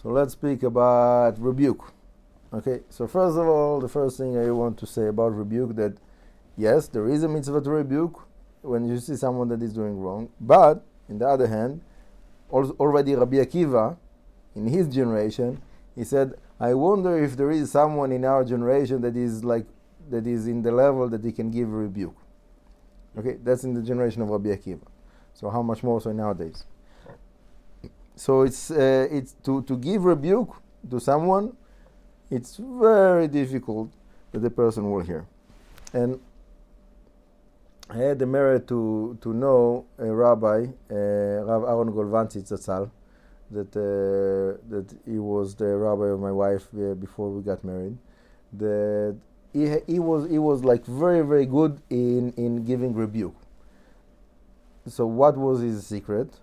So let's speak about rebuke. Okay, so first of all, the first thing I want to say about rebuke, that yes, there is a mitzvah to rebuke when you see someone that is doing wrong, but on the other hand, already Rabbi Akiva, in his generation, he said, I wonder if there is someone in our generation that is in the level that he can give a rebuke. Okay, that's in the generation of Rabbi Akiva. So how much more so nowadays? So it's to give rebuke to someone, it's very difficult that the person will hear. And I had the merit to know a rabbi, Rav Aaron Golvantzitz Zatzal, that he was the rabbi of my wife before we got married. That he was like very, very good in giving rebuke. So what was his secret?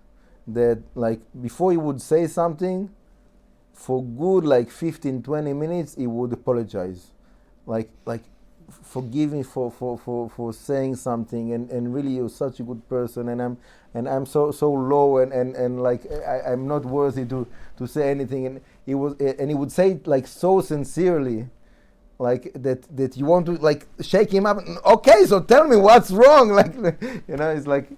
That like before he would say something, for good like 15-20 minutes he would apologize, like forgive me for saying something, and really you're such a good person, and I'm so low, and like I'm not worthy to say anything, and he would say it like so sincerely, like that you want to like shake him up. Okay, so tell me what's wrong, like it's like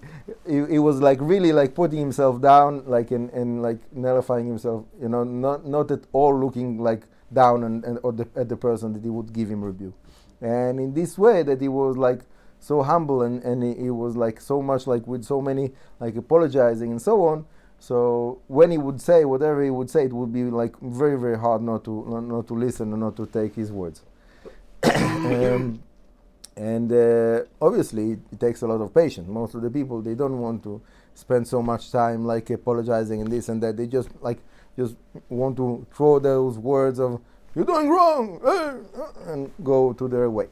he was like really like putting himself down, like and like nullifying himself, not at all looking like down at the person that he would give him rebuke. And in this way that he was like so humble, and he was like so much like with so many like apologizing and so on. So when he would say whatever he would say, it would be like very, very hard not to listen and not to take his words. And obviously it takes a lot of patience. Most of the people, they don't want to spend so much time like apologizing and this and that. They just want to throw those words of "you're doing wrong" and go to their way.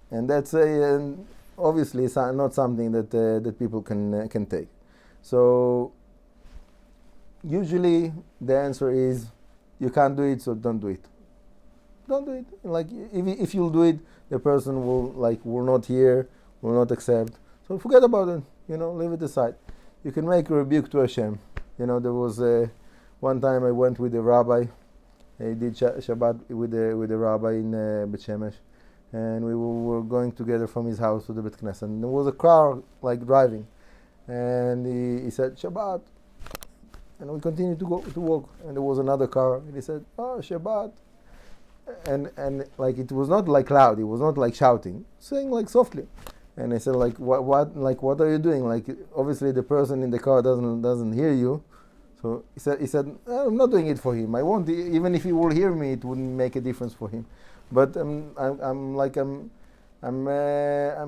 And that's obviously not something that people can take. So usually the answer is you can't do it, so don't do it. Don't do it. Like if you'll do it, the person will not hear, will not accept. So forget about it. Leave it aside. You can make a rebuke to Hashem. There was one time I went with a rabbi. I did Shabbat with the rabbi in Bet Shemesh, and we were going together from his house to the Bet Knesset. And there was a car like driving, and he said Shabbat, and we continued to walk. And there was another car, and he said, "Oh, Shabbat." And like it was not like loud, it was not like shouting, saying like softly. And I said like what are you doing? Like obviously the person in the car doesn't hear you. So he said I'm not doing it for him. I won't, even if he will hear me, it wouldn't make a difference for him. But I'm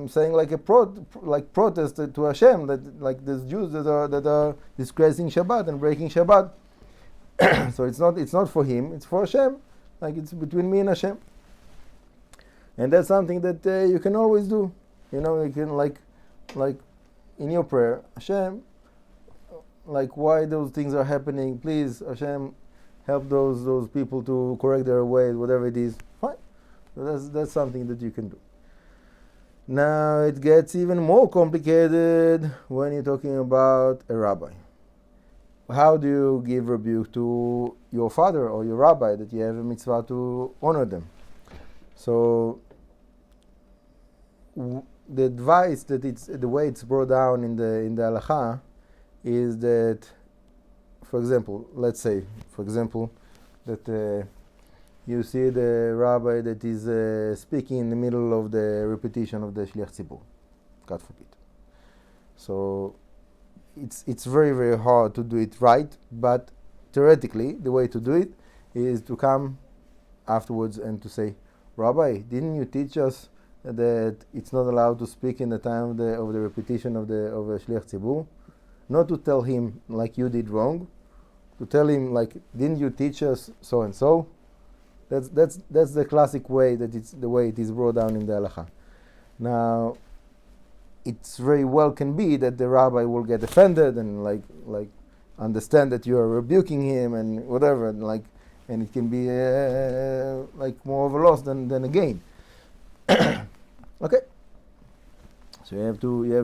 saying like protest to Hashem, that like there's Jews that are disgracing Shabbat and breaking Shabbat. So it's not for him, it's for Hashem. Like it's between me and Hashem, and that's something that you can always do. You can like in your prayer, Hashem, like why those things are happening. Please, Hashem, help those people to correct their ways, whatever it is. Fine, so that's something that you can do. Now it gets even more complicated when you're talking about a rabbi. How do you give rebuke to your father or your rabbi that you have a mitzvah to honor them? So the advice that it's the way it's brought down in the halacha is that, for example, let's say, that you see the rabbi that is speaking in the middle of the repetition of the Shliach Tzibur, God forbid. So it's very, very hard to do it right, but theoretically the way to do it is to come afterwards and to say, Rabbi, didn't you teach us that it's not allowed to speak in the time of the repetition of the Shliach Tzibur? Not to tell him like you did wrong, to tell him like, didn't you teach us so and so? That's the classic way, that it's the way it is brought down in the halacha. Now it's very well can be that the rabbi will get offended and like understand that you are rebuking him and whatever, and it can be like more of a loss than a gain. Okay, so you have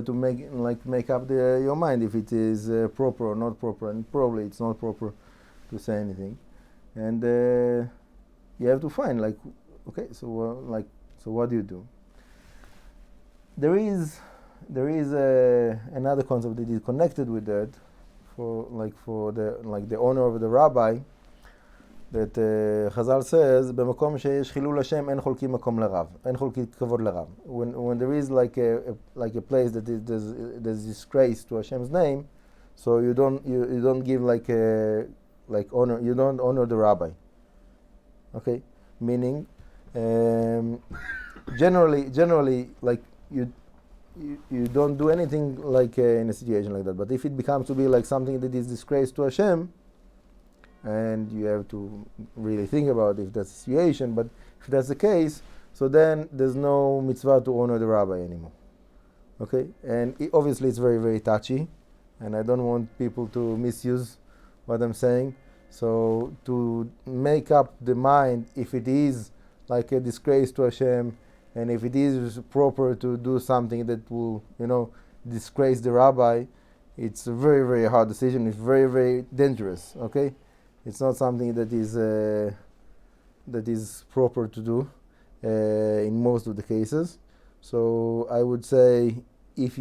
to make up your mind if it is proper or not proper, and probably it's not proper to say anything. and you have to find like, okay, so what do you do? There is another concept that is connected with that, for the honor of the rabbi, that Chazal says, במקום שיש חילול Hashem אין חולקים מקום לרב, אין חולקים כבוד לרב. When there is like a place that there's disgrace to Hashem's name, so you don't give like honor, you don't honor the rabbi. Okay, meaning generally like you don't do anything like in a situation like that. But if it becomes to be like something that is disgrace to Hashem, and you have to really think about if that's the situation, but if that's the case, so then there's no mitzvah to honor the rabbi anymore. Okay, and obviously it's very, very touchy, and I don't want people to misuse what I'm saying. So to make up the mind if it is like a disgrace to Hashem, and if it is proper to do something that will, disgrace the rabbi, it's a very, very hard decision. It's very, very dangerous. Okay, it's not something that is proper to do in most of the cases. So I would say if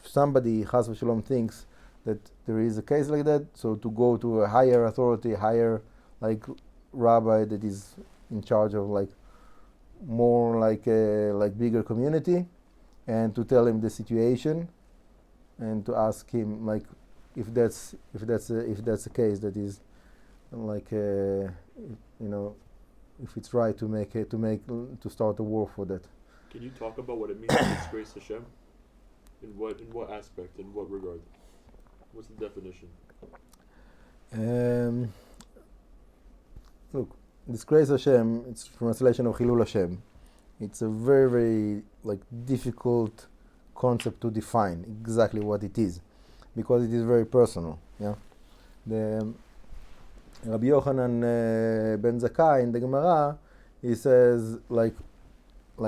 somebody Chas v'Shalom thinks that there is a case like that, so to go to a higher authority, higher like rabbi that is in charge of like more like bigger community, and to tell him the situation, and to ask him like if that's the case, that is like if it's right to start a war for that. Can you talk about what it means to disgrace Hashem? In what aspect? In what regard? What's the definition? Look, disgrace Hashem, it's translation of Chilul Hashem. It's a very, very like difficult concept to define exactly what it is, because it is very personal. Yeah, the Rabbi Yochanan ben Zakkai in the Gemara, he says like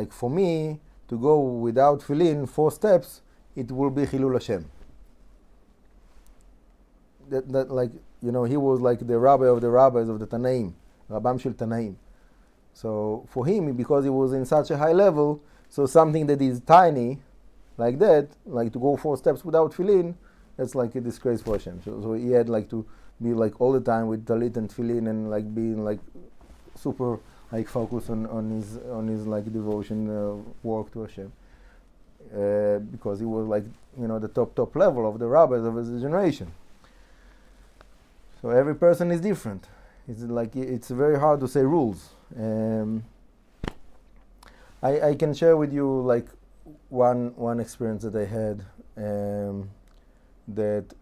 for me to go without tefillin 4 steps, it will be Chilul Hashem. That like he was like the rabbi of the rabbis of the Tanaim, Rabbam Shel Tanaim. So for him, because he was in such a high level, so something that is tiny like that, like to go 4 steps without tefillin, that's like a disgrace for Hashem. So he had like to be like all the time with talit and tefillin, and like being like super like focused on his like devotion work to Hashem, because he was like the top level of the rabbis of his generation. So every person is different. It's very hard to say rules. I can share with you like one experience that I had, that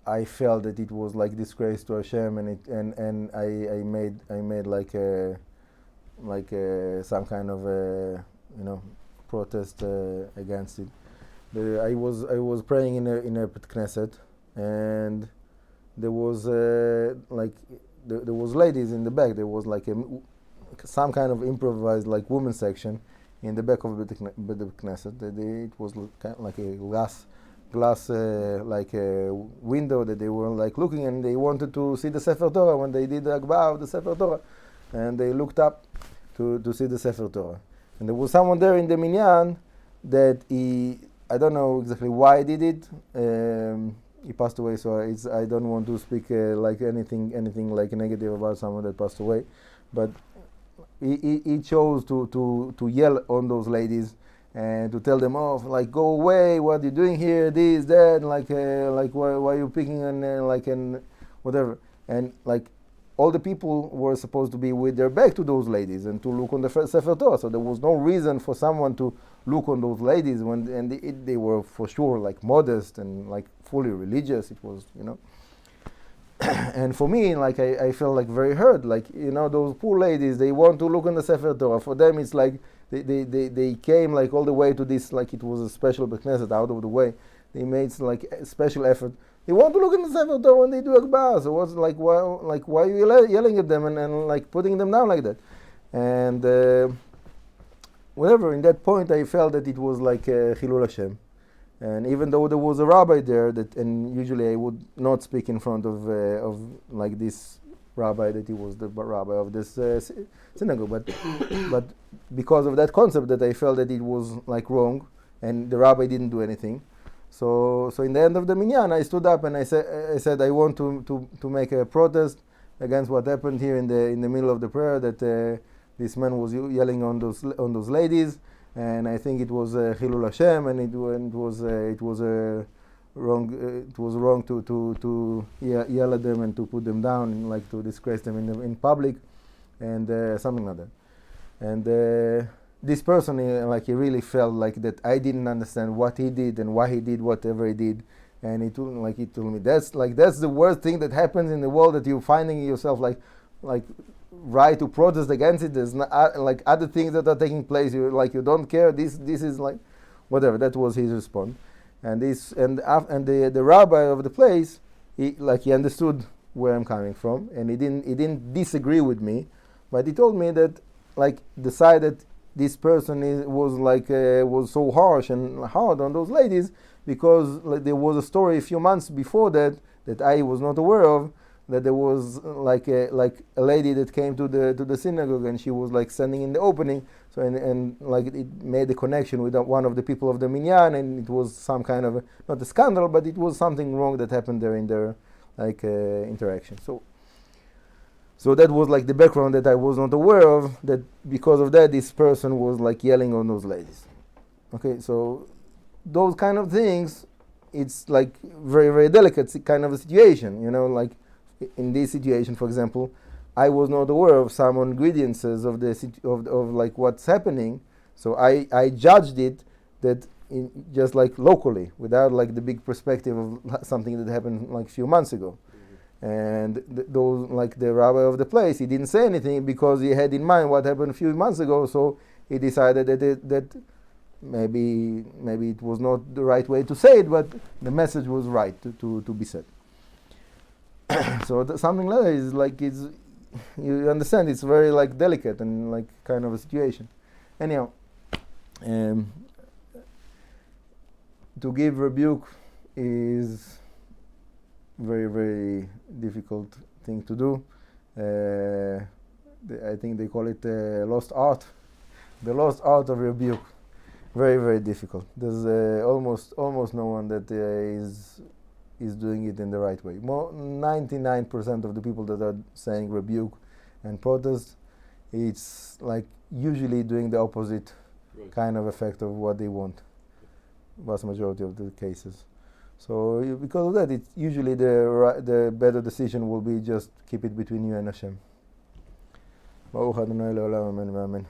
I felt that it was like disgrace to Hashem, and I made like some kind of protest against it. I was praying in a Bet Knesset, and there was there was ladies in the back. There was like some kind of improvised like women's section in the back of the Knesset. It was like a glass like a window that they were like looking, and they wanted to see the Sefer Torah when they did the Akbah of the Sefer Torah, and they looked up to see the Sefer Torah. And there was someone there in the minyan that I don't know exactly why he did it. He passed away, so I don't want to speak like anything like negative about someone that passed away, but he chose to yell on those ladies and to tell them off, like, go away, what are you doing here, this, that, like why are you picking on and whatever. And like all the people were supposed to be with their back to those ladies and to look on the Sefer Torah, so there was no reason for someone to look on those ladies and they were for sure like modest and like fully religious. It was and for me, like I felt like very hurt, like those poor ladies, they want to look on the Sefer Torah. For them it's like they came like all the way to this, like it was a special Bet Knesset out of the way. They made like a special effort. They want to look in the Sefer Torah when they do Akbah. So what's like why are you yelling at them and like putting them down like that? And whatever, in that point I felt that it was like Chilul Hashem. And even though there was a rabbi there, and usually I would not speak in front of like this rabbi that he was the rabbi of this synagogue. But because of that concept that I felt that it was like wrong, and the rabbi didn't do anything. So in the end of the minyan, I stood up and I said I want to make a protest against what happened here in the middle of the prayer, that this man was yelling on those ladies, and I think it was Chilul Hashem, and it was wrong. It was wrong to yell at them and to put them down, and like to disgrace them in public, and something like that. And this person, he really felt like that I didn't understand what he did and why he did whatever he did, and he told me that's the worst thing that happens in the world, that you're finding yourself like right to protest against it. There's not, like other things that are taking place. You don't care. This is like whatever. That was his response. And the rabbi of the place, he understood where I'm coming from, and he didn't disagree with me, but he told me that the side that this person was so harsh and hard on those ladies, because there was a story a few months before that I was not aware of, that there was a lady that came to the synagogue, and she was standing in the opening, so and it made a connection with one of the people of the minyan, and it was some kind of not a scandal, but it was something wrong that happened there in their interaction. So that was the background that I was not aware of, that because of that this person was yelling on those ladies. Okay, so those kind of things, it's very, very delicate kind of a situation, in this situation, for example, I was not aware of some ingredients of what's happening, so I judged it that just locally, without the big perspective of something that happened a few months ago. And those the rabbi of the place, he didn't say anything because he had in mind what happened a few months ago, so he decided that maybe it was not the right way to say it, but the message was right to be said. So something like that is you understand, it's very delicate and kind of a situation. Anyhow, to give rebuke is very, very difficult thing to do. I think they call it lost art, the lost art of rebuke. Very, very difficult. There's almost no one that is doing it in the right way. 99% of the people that are saying rebuke and protest, it's usually doing the opposite kind of effect of what they want. Vast majority of the cases. So because of that, it's usually the better decision will be just keep it between you and Hashem. Baruch Adonai le'olam, amen v'amen.